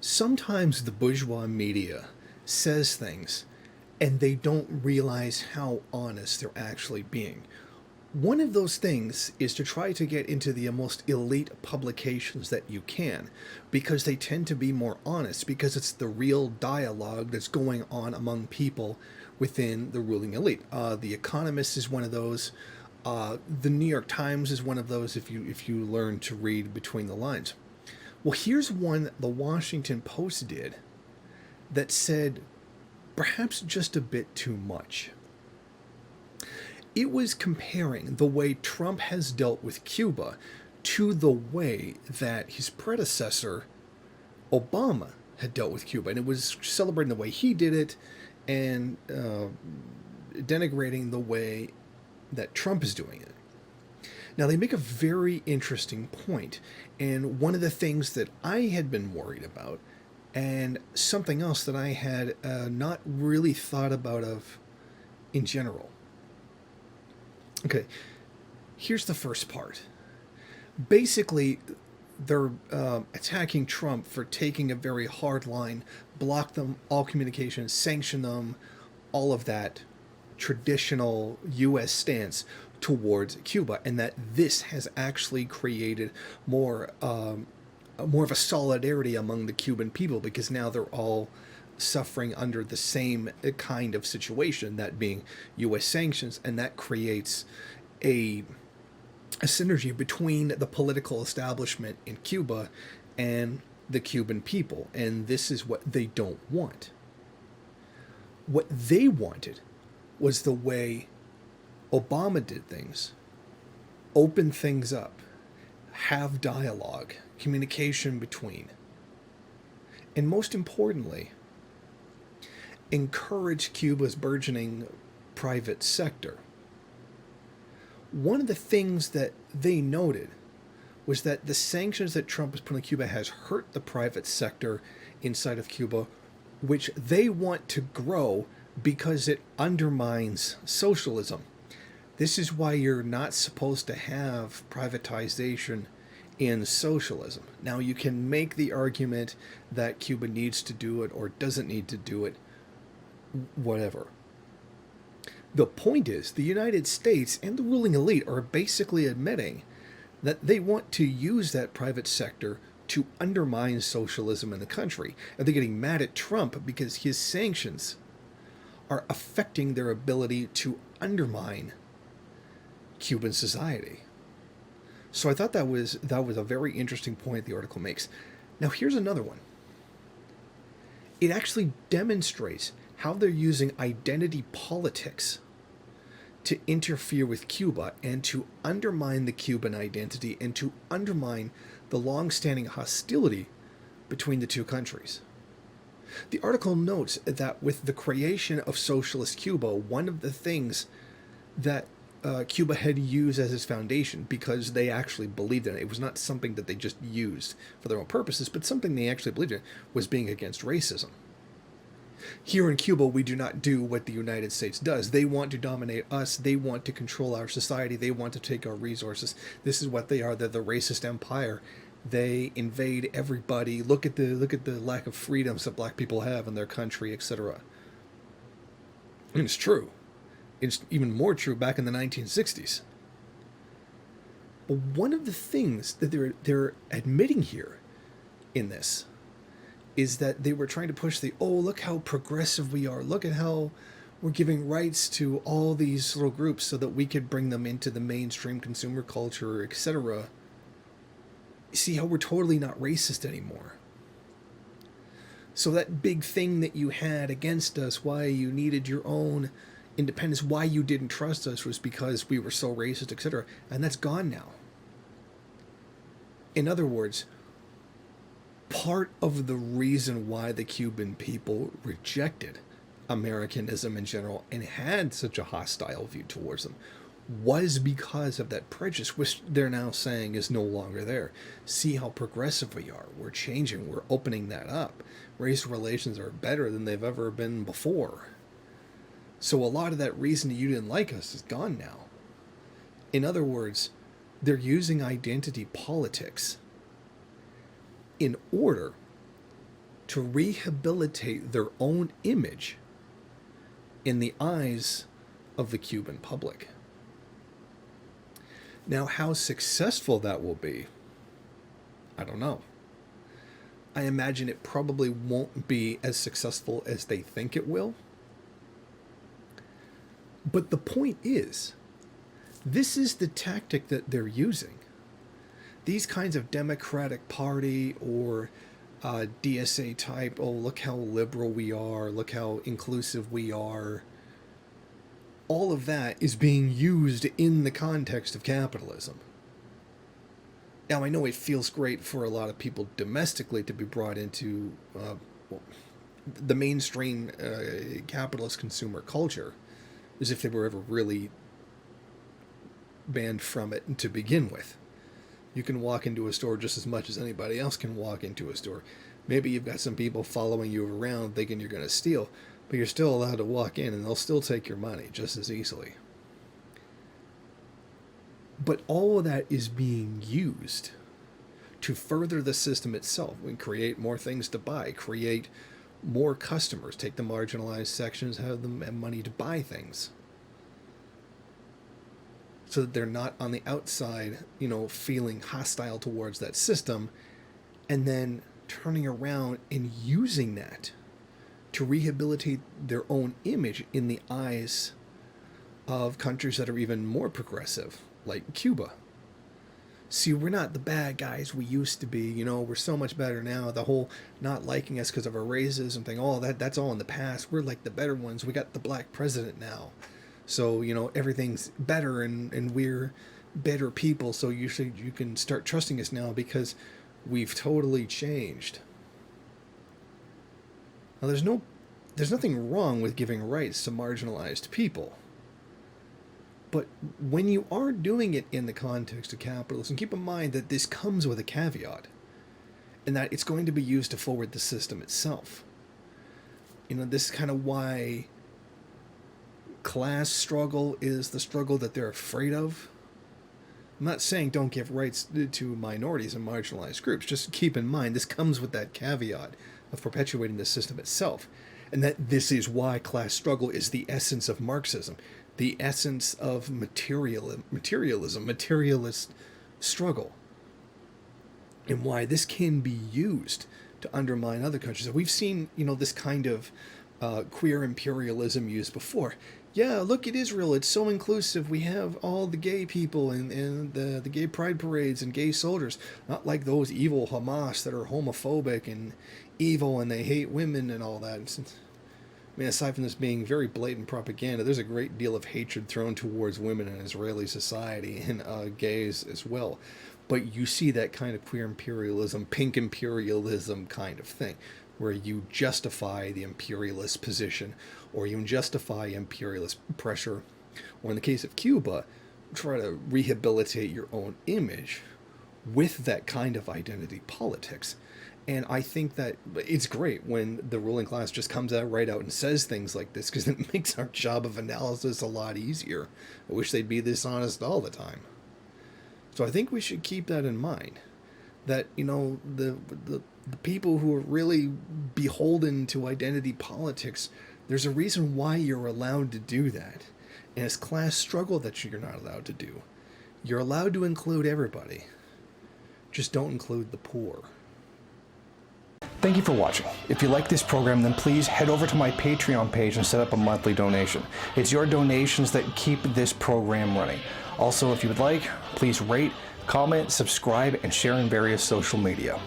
Sometimes the bourgeois media says things and they don't realize how honest they're actually being. One of those things is to try to get into the most elite publications that you can, because they tend to be more honest, because it's the real dialogue that's going on among people within the ruling elite. The Economist is one of those. The New York Times is one of those. If you learn to read between the lines. Well, here's one the Washington Post did that said perhaps just a bit too much. It was comparing the way Trump has dealt with Cuba to the way that his predecessor, Obama, had dealt with Cuba. And it was celebrating the way he did it and denigrating the way that Trump is doing it. Now, they make a very interesting point, and one of the things that I had been worried about, and something else that I had not really thought about of in general. Okay, here's the first part. Basically, they're attacking Trump for taking a very hard line, block them, all communications, sanction them, all of that traditional U.S. stance towards Cuba, and that this has actually created more of a solidarity among the Cuban people, because now they're all suffering under the same kind of situation, that being U.S. sanctions, and that creates a synergy between the political establishment in Cuba and the Cuban people, and this is what they don't want. What they wanted was the way Obama did things: open things up, have dialogue, communication between, and most importantly, encourage Cuba's burgeoning private sector. One of the things that they noted was that the sanctions that Trump has put on Cuba has hurt the private sector inside of Cuba, which they want to grow because it undermines socialism. This is why you're not supposed to have privatization in socialism. Now, you can make the argument that Cuba needs to do it or doesn't need to do it, whatever. The point is, the United States and the ruling elite are basically admitting that they want to use that private sector to undermine socialism in the country. And they're getting mad at Trump because his sanctions are affecting their ability to undermine Cuban society. So I thought that was a very interesting point the article makes. Now, here's another one. It actually demonstrates how they're using identity politics to interfere with Cuba and to undermine the Cuban identity and to undermine the long-standing hostility between the two countries. The article notes that with the creation of socialist Cuba, one of the things that Cuba had used as its foundation, because they actually believed in it, it was not something that they just used for their own purposes, but something they actually believed in, was being against racism. Here in Cuba, we do not do what the United States does. They want to dominate us. They want to control our society. They want to take our resources. This is what they are. They're the racist empire. They invade everybody. Look at the lack of freedoms that black people have in their country, etc. And it's true. It's even more true back in the 1960s. But one of the things that they're admitting here in this is that they were trying to push look how progressive we are. Look at how we're giving rights to all these little groups so that we could bring them into the mainstream consumer culture, etc. See how we're totally not racist anymore. So that big thing that you had against us, why you needed your own independence, why you didn't trust us, was because we were so racist, etc. And that's gone now. In other words, part of the reason why the Cuban people rejected Americanism in general and had such a hostile view towards them was because of that prejudice, which they're now saying is no longer there. See how progressive we are. We're changing. We're opening that up. Race relations are better than they've ever been before. So a lot of that reason you didn't like us is gone now. In other words, they're using identity politics in order to rehabilitate their own image in the eyes of the Cuban public. Now, how successful that will be, I don't know. I imagine it probably won't be as successful as they think it will. But the point is, this is the tactic that they're using. These kinds of Democratic Party or DSA type, oh, look how liberal we are, look how inclusive we are. All of that is being used in the context of capitalism. Now, I know it feels great for a lot of people domestically to be brought into the mainstream capitalist consumer culture, as if they were ever really banned from it to begin with. You can walk into a store just as much as anybody else can walk into a store. Maybe you've got some people following you around thinking you're going to steal, but you're still allowed to walk in and they'll still take your money just as easily. But all of that is being used to further the system itself. We create more things to buy, create more customers, take the marginalized sections, have them have money to buy things, so that they're not on the outside, feeling hostile towards that system, and then turning around and using that to rehabilitate their own image in the eyes of countries that are even more progressive, like Cuba. See, we're not the bad guys we used to be, we're so much better now. The whole not liking us because of our racism thing, all that's all in the past. We're like the better ones. We got the black president now. So, everything's better and we're better people. So you can start trusting us now because we've totally changed. Now, there's nothing wrong with giving rights to marginalized people. But when you are doing it in the context of capitalism, keep in mind that this comes with a caveat, and that it's going to be used to forward the system itself. This is kind of why class struggle is the struggle that they're afraid of. I'm not saying don't give rights to minorities and marginalized groups. Just keep in mind this comes with that caveat of perpetuating the system itself. And that this is why class struggle is the essence of Marxism, the essence of materialism, materialist struggle, and why this can be used to undermine other countries. We've seen, this kind of queer imperialism used before. Yeah, look at Israel. It's so inclusive. We have all the gay people and the gay pride parades and gay soldiers. Not like those evil Hamas that are homophobic and evil and they hate women and all that. Aside from this being very blatant propaganda, there's a great deal of hatred thrown towards women in Israeli society and gays as well. But you see that kind of queer imperialism, pink imperialism kind of thing, where you justify the imperialist position, or you justify imperialist pressure, or in the case of Cuba, try to rehabilitate your own image with that kind of identity politics. And I think that it's great when the ruling class just comes out right out and says things like this, because it makes our job of analysis a lot easier. I wish they'd be this honest all the time. So I think we should keep that in mind, that, the people who are really beholden to identity politics, there's a reason why you're allowed to do that. And it's class struggle that you're not allowed to do. You're allowed to include everybody. Just don't include the poor. Thank you for watching. If you like this program, then please head over to my Patreon page and set up a monthly donation. It's your donations that keep this program running. Also, if you would like, please rate, comment, subscribe, and share in various social media.